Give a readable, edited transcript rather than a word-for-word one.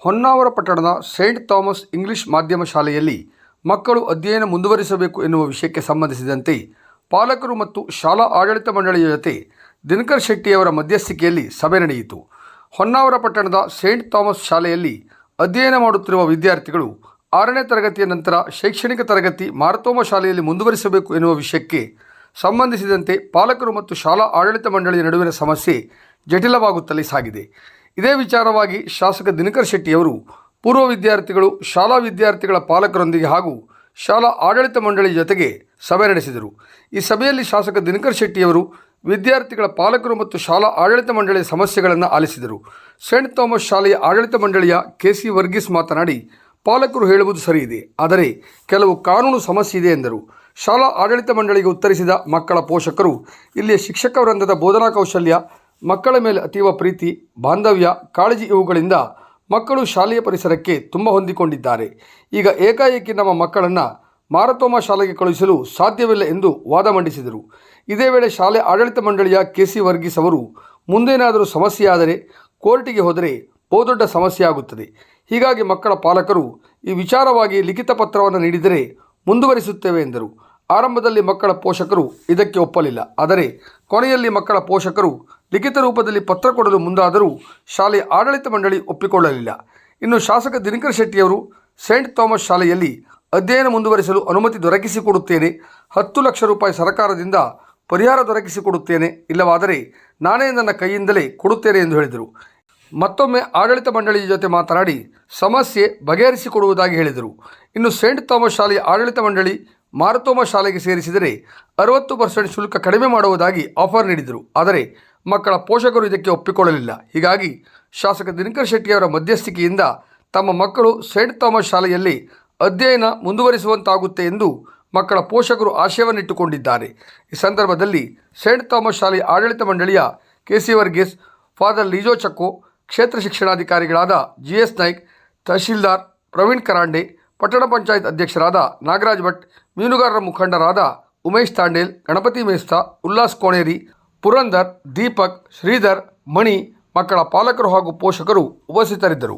ಹೊನ್ನಾವರ ಪಟ್ಟಣದ Saint Thomas English ಮಾಧ್ಯಮ ಶಾಲೆಯಲ್ಲಿ ಮಕ್ಕಳು ಅಧ್ಯಯನ ಮುಂದುವರಿಸಬೇಕು ಎನ್ನುವ ವಿಷಯಕ್ಕೆ ಸಂಬಂಧಿಸಿದಂತೆ ಪಾಲಕರು ಮತ್ತು ಶಾಲಾ ಆಡಳಿತ ಮಂಡಳಿಯ ಜೊತೆ ದಿನಕರ್ ಶೆಟ್ಟಿಯವರ ಮಧ್ಯಸ್ಥಿಕೆಯಲ್ಲಿ ಸಭೆ ನಡೆಯಿತು. ಹೊನ್ನಾವರ ಪಟ್ಟಣದ ಸೇಂಟ್ ಥಾಮಸ್ ಶಾಲೆಯಲ್ಲಿ ಅಧ್ಯಯನ ಮಾಡುತ್ತಿರುವ ವಿದ್ಯಾರ್ಥಿಗಳು 6ನೇ ತರಗತಿಯ ನಂತರ ಶೈಕ್ಷಣಿಕ ತರಗತಿ ಮಾರತೋಮ ಶಾಲೆಯಲ್ಲಿ ಮುಂದುವರಿಸಬೇಕು ಎನ್ನುವ ವಿಷಯಕ್ಕೆ ಸಂಬಂಧಿಸಿದಂತೆ ಪಾಲಕರು ಮತ್ತು ಶಾಲಾ ಆಡಳಿತ ಮಂಡಳಿಯ ನಡುವಿನ ಸಮಸ್ಯೆ ಜಟಿಲವಾಗುತ್ತಲೇ ಸಾಗಿದೆ. ಇದೇ ವಿಚಾರವಾಗಿ ಶಾಸಕ ದಿನಕರ್ ಶೆಟ್ಟಿಯವರು ಪೂರ್ವ ವಿದ್ಯಾರ್ಥಿಗಳು, ಶಾಲಾ ವಿದ್ಯಾರ್ಥಿಗಳ ಪಾಲಕರೊಂದಿಗೆ ಹಾಗೂ ಶಾಲಾ ಆಡಳಿತ ಮಂಡಳಿ ಜೊತೆಗೆ ಸಭೆ ನಡೆಸಿದರು. ಈ ಸಭೆಯಲ್ಲಿ ಶಾಸಕ ದಿನಕರ್ ಶೆಟ್ಟಿಯವರು ವಿದ್ಯಾರ್ಥಿಗಳ ಪಾಲಕರು ಮತ್ತು ಶಾಲಾ ಆಡಳಿತ ಮಂಡಳಿಯ ಸಮಸ್ಯೆಗಳನ್ನು ಆಲಿಸಿದರು. ಸೇಂಟ್ ಥಾಮಸ್ ಶಾಲೆಯ ಆಡಳಿತ ಮಂಡಳಿಯ KC ವರ್ಗೀಸ್ ಮಾತನಾಡಿ, ಪಾಲಕರು ಹೇಳುವುದು ಸರಿಯಿದೆ, ಆದರೆ ಕೆಲವು ಕಾನೂನು ಸಮಸ್ಯೆ ಇದೆ ಎಂದರು. ಶಾಲಾ ಆಡಳಿತ ಮಂಡಳಿಗೆ ಉತ್ತರಿಸಿದ ಮಕ್ಕಳ ಪೋಷಕರು, ಇಲ್ಲಿಯ ಶಿಕ್ಷಕ ವೃಂದದ ಬೋಧನಾ ಕೌಶಲ್ಯ, ಮಕ್ಕಳ ಮೇಲೆ ಅತೀವ ಪ್ರೀತಿ, ಬಾಂಧವ್ಯ, ಕಾಳಜಿ ಇವುಗಳಿಂದ ಮಕ್ಕಳು ಶಾಲೆಯ ಪರಿಸರಕ್ಕೆ ತುಂಬ ಹೊಂದಿಕೊಂಡಿದ್ದಾರೆ. ಈಗ ಏಕಾಏಕಿ ನಮ್ಮ ಮಕ್ಕಳನ್ನು ಮಾರತೋಮ ಶಾಲೆಗೆ ಕಳುಹಿಸಲು ಸಾಧ್ಯವಿಲ್ಲ ಎಂದು ವಾದ ಮಂಡಿಸಿದರು. ಇದೇ ವೇಳೆ ಶಾಲೆ ಆಡಳಿತ ಮಂಡಳಿಯ KC ವರ್ಗೀಸ್ ಅವರು, ಮುಂದೇನಾದರೂ ಸಮಸ್ಯೆಯಾದರೆ ಕೋರ್ಟಿಗೆ ಹೋದರೆ ಬಹುದೊಡ್ಡ ಸಮಸ್ಯೆ ಆಗುತ್ತದೆ. ಹೀಗಾಗಿ ಮಕ್ಕಳ ಪಾಲಕರು ಈ ವಿಚಾರವಾಗಿ ಲಿಖಿತ ಪತ್ರವನ್ನು ನೀಡಿದರೆ ಮುಂದುವರಿಸುತ್ತೇವೆ ಎಂದರು. ಆರಂಭದಲ್ಲಿ ಮಕ್ಕಳ ಪೋಷಕರು ಇದಕ್ಕೆ ಒಪ್ಪಲಿಲ್ಲ. ಆದರೆ ಕೊನೆಯಲ್ಲಿ ಮಕ್ಕಳ ಪೋಷಕರು ಲಿಖಿತ ರೂಪದಲ್ಲಿ ಪತ್ರ ಕೊಡಲು ಮುಂದಾದರೂ ಶಾಲೆಯ ಆಡಳಿತ ಮಂಡಳಿ ಒಪ್ಪಿಕೊಳ್ಳಲಿಲ್ಲ. ಇನ್ನು ಶಾಸಕ ದಿನಕರ್ ಶೆಟ್ಟಿಯವರು, ಸೇಂಟ್ ಥಾಮಸ್ ಶಾಲೆಯಲ್ಲಿ ಅಧ್ಯಯನ ಮುಂದುವರಿಸಲು ಅನುಮತಿ ದೊರಕಿಸಿಕೊಡುತ್ತೇನೆ, 10 ಲಕ್ಷ ರೂಪಾಯಿ ಸರ್ಕಾರದಿಂದ ಪರಿಹಾರ ದೊರಕಿಸಿಕೊಡುತ್ತೇನೆ, ಇಲ್ಲವಾದರೆ ನಾನೇ ನನ್ನ ಕೈಯಿಂದಲೇ ಕೊಡುತ್ತೇನೆ ಎಂದು ಹೇಳಿದರು. ಮತ್ತೊಮ್ಮೆ ಆಡಳಿತ ಮಂಡಳಿಯ ಜೊತೆ ಮಾತನಾಡಿ ಸಮಸ್ಯೆ ಬಗೆಹರಿಸಿಕೊಡುವುದಾಗಿ ಹೇಳಿದರು. ಇನ್ನು ಸೇಂಟ್ ಥಾಮಸ್ ಶಾಲೆಯ ಆಡಳಿತ ಮಂಡಳಿ ಮಾರತೋಮ ಶಾಲೆಗೆ ಸೇರಿಸಿದರೆ 60% ಶುಲ್ಕ ಕಡಿಮೆ ಮಾಡುವುದಾಗಿ ಆಫರ್ ನೀಡಿದರು. ಆದರೆ ಮಕ್ಕಳ ಪೋಷಕರು ಇದಕ್ಕೆ ಒಪ್ಪಿಕೊಳ್ಳಲಿಲ್ಲ. ಹೀಗಾಗಿ ಶಾಸಕ ದಿನಕರ್ ಶೆಟ್ಟಿಯವರ ಮಧ್ಯಸ್ಥಿಕೆಯಿಂದ ತಮ್ಮ ಮಕ್ಕಳು ಸೇಂಟ್ ಥಾಮಸ್ ಶಾಲೆಯಲ್ಲಿ ಅಧ್ಯಯನ ಮುಂದುವರಿಸುವಂತಾಗುತ್ತೆ ಎಂದು ಮಕ್ಕಳ ಪೋಷಕರು ಆಶಯವನ್ನಿಟ್ಟುಕೊಂಡಿದ್ದಾರೆ. ಈ ಸಂದರ್ಭದಲ್ಲಿ ಸೇಂಟ್ ಥಾಮಸ್ ಶಾಲೆಯ ಆಡಳಿತ ಮಂಡಳಿಯ KC ವರ್ಗೀಸ್, ಫಾದರ್ ಲಿಜೋ ಚಕ್ಕೋ, ಕ್ಷೇತ್ರ ಶಿಕ್ಷಣಾಧಿಕಾರಿಗಳಾದ GS ನಾಯ್ಕ್, ತಹಶೀಲ್ದಾರ್ ಪ್ರವೀಣ್ ಕರಾಂಡೆ, ಪಟ್ಟಣ ಪಂಚಾಯತ್ ಅಧ್ಯಕ್ಷರಾದ ನಾಗರಾಜ್ ಭಟ್, ಮೀನುಗಾರರ ಮುಖಂಡರಾದ ಉಮೇಶ್ ತಾಂಡೇಲ್, ಗಣಪತಿ ಮೇಸ್ತಾ, ಉಲ್ಲಾಸ್ ಕೋಣೇರಿ, ಪುರಂದರ್, ದೀಪಕ್, ಶ್ರೀಧರ್, ಮಣಿ, ಮಕ್ಕಳ ಪಾಲಕರು ಹಾಗೂ ಪೋಷಕರು ಉಪಸ್ಥಿತರಿದ್ದರು.